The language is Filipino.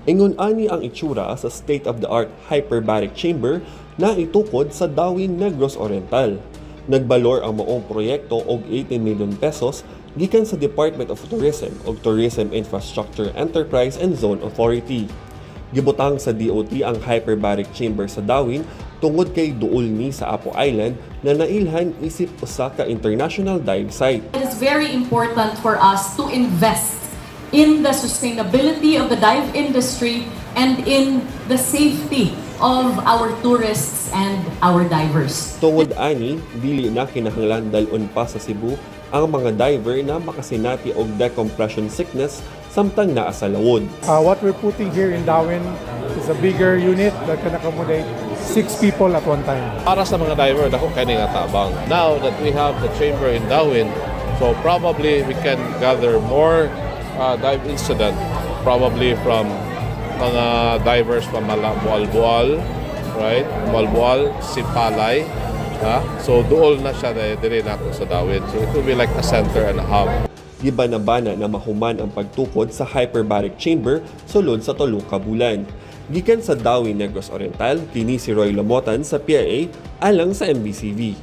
Ingon ani ang itsura sa state-of-the-art hyperbaric chamber na itukod sa Dauin, Negros Oriental. Nagbalor ang maong proyekto og 18 million pesos gikan sa Department of Tourism ug Tourism Infrastructure Enterprise and Zone Authority. Gibutang sa DOT ang hyperbaric chamber sa Dauin tungod kay duol ni sa Apo Island na nailhan isip usa ka international dive site. It is very important for us to invest in the sustainability of the dive industry and in the safety of our tourists and our divers. Tungod ani, dili na kinahanglan dalon pa sa Cebu ang mga diver na makasinati og decompression sickness samtang naa sa lawod. What we're putting here in Dauin is a bigger unit that can accommodate 6 people at one time. Para sa mga diver, dako kani nga tabang. Now that we have the chamber in Dauin, so probably we can gather more dive incident, probably from mga divers from Bual-Bual, right? Bual-Bual, Sipalay. So duol na siya dire nato sa Dauin. So it will be like a center and a hub. Gibanabana na mahuman ang pagtukod sa hyperbaric chamber sulod sa 3 ka bulan. Gikan sa Dauin, Negros Oriental, kini si Roy Lamotan sa PIA alang sa MBCV.